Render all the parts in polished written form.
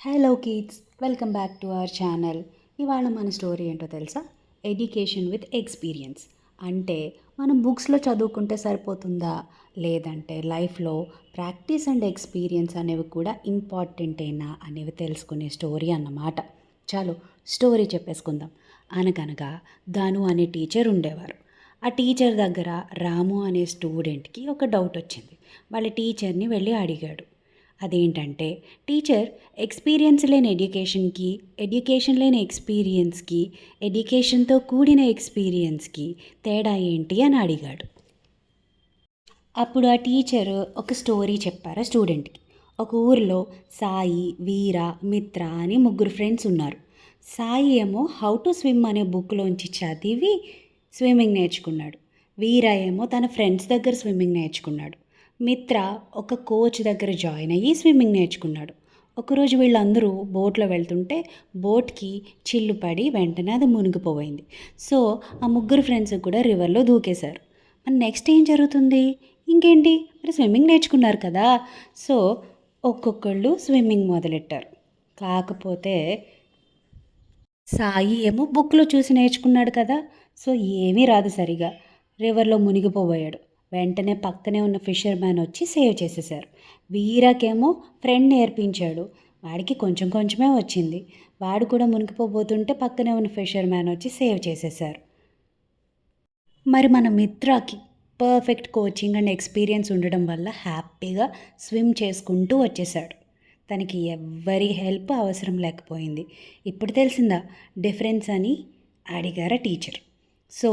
Hello kids, welcome back to our channel. ఇవాళ మన story ఏంటో తెలుసా? Education with experience. అంటే మనం బుక్స్లో చదువుకుంటే సరిపోతుందా, లేదంటే లైఫ్లో ప్రాక్టీస్ అండ్ ఎక్స్పీరియన్స్ అనేవి కూడా ఇంపార్టెంటేనా అనేవి తెలుసుకునే స్టోరీ అన్నమాట. చాలు స్టోరీ చెప్పేసుకుందాం. అనగనగా ధను అనే టీచర్ ఉండేవారు. ఆ టీచర్ దగ్గర రాము అనే స్టూడెంట్కి ఒక డౌట్ వచ్చింది. వాళ్ళ టీచర్ని వెళ్ళి అడిగాడు. అదేంటంటే, టీచర్, ఎక్స్పీరియన్స్ లేని ఎడ్యుకేషన్కి, ఎడ్యుకేషన్ లేని ఎక్స్పీరియన్స్కి, ఎడ్యుకేషన్తో కూడిన ఎక్స్పీరియన్స్కి తేడా ఏంటి అని అడిగాడు. అప్పుడు ఆ టీచర్ ఒక స్టోరీ చెప్పారు స్టూడెంట్కి. ఒక ఊరిలో సాయి, వీర, మిత్ర అని ముగ్గురు ఫ్రెండ్స్ ఉన్నారు. సాయి ఏమో హౌ టు స్విమ్ అనే బుక్లోంచి చదివి స్విమ్మింగ్ నేర్చుకున్నాడు. వీర ఏమో తన ఫ్రెండ్స్ దగ్గర స్విమ్మింగ్ నేర్చుకున్నాడు. మిత్ర ఒక కోచ్ దగ్గర జాయిన్ అయ్యి స్విమ్మింగ్ నేర్చుకున్నాడు. ఒకరోజు వీళ్ళందరూ బోట్లో వెళ్తుంటే బోట్కి చిల్లు పడి వెంటనే అది మునిగిపోయింది. సో ఆ ముగ్గురు ఫ్రెండ్స్ కూడా రివర్లో దూకేశారు. మరి నెక్స్ట్ ఏం జరుగుతుంది? ఇంకేంటి, మరి స్విమ్మింగ్ నేర్చుకున్నారు కదా, సో ఒక్కొక్కళ్ళు స్విమ్మింగ్ మొదలెట్టారు. కాకపోతే సాయి ఏమో బుక్లో చూసి నేర్చుకున్నాడు కదా, సో ఏమీ రాదు సరిగా, రివర్లో మునిగిపోయాడు. వెంటనే పక్కనే ఉన్న ఫిషర్ మ్యాన్ వచ్చి సేవ్ చేసేశారు. వీరాకేమో ఫ్రెండ్ నేర్పించాడు, వాడికి కొంచెం కొంచెమే వచ్చింది. వాడు కూడా మునిగిపోబోతుంటే పక్కనే ఉన్న ఫిషర్ మ్యాన్ వచ్చి సేవ్ చేసేశారు. మరి మన మిత్రకి పర్ఫెక్ట్ కోచింగ్ అండ్ ఎక్స్పీరియన్స్ ఉండడం వల్ల హ్యాపీగా స్విమ్ చేసుకుంటూ వచ్చేసాడు. తనకి ఎవ్వరి హెల్ప్ అవసరం లేకపోయింది. ఇప్పుడు తెలిసిందా డిఫరెన్స్ అని అడిగారా టీచర్. సో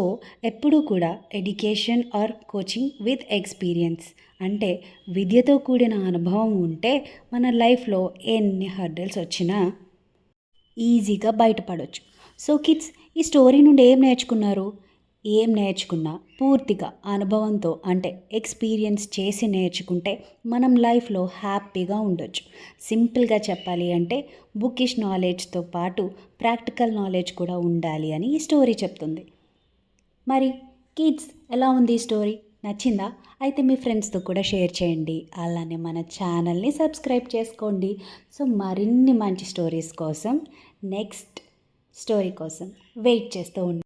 ఎప్పుడూ కూడా education or coaching with experience అంటే విద్యతో కూడిన అనుభవం ఉంటే మన లైఫ్లో ఎన్ని హర్డల్స్ వచ్చినా ఈజీగా బయటపడవచ్చు. సో కిడ్స్, ఈ స్టోరీ నుండి ఏం నేర్చుకున్నా పూర్తిగా అనుభవంతో అంటే ఎక్స్పీరియన్స్ చేసి నేర్చుకుంటే మనం లైఫ్లో హ్యాపీగా ఉండొచ్చు. సింపుల్గా చెప్పాలి అంటే బుకిష్ నాలెడ్జ్తో పాటు ప్రాక్టికల్ నాలెడ్జ్ కూడా ఉండాలి అని ఈ స్టోరీ చెప్తుంది. మరి కిడ్స్, ఎలా ఉంది ఈ స్టోరీ? నచ్చిందా? అయితే మీ ఫ్రెండ్స్తో కూడా షేర్ చేయండి. అలానే మన ఛానల్ని సబ్స్క్రైబ్ చేసుకోండి. సో మరిన్ని మంచి స్టోరీస్ కోసం, నెక్స్ట్ స్టోరీ కోసం వెయిట్ చేస్తూ ఉండండి.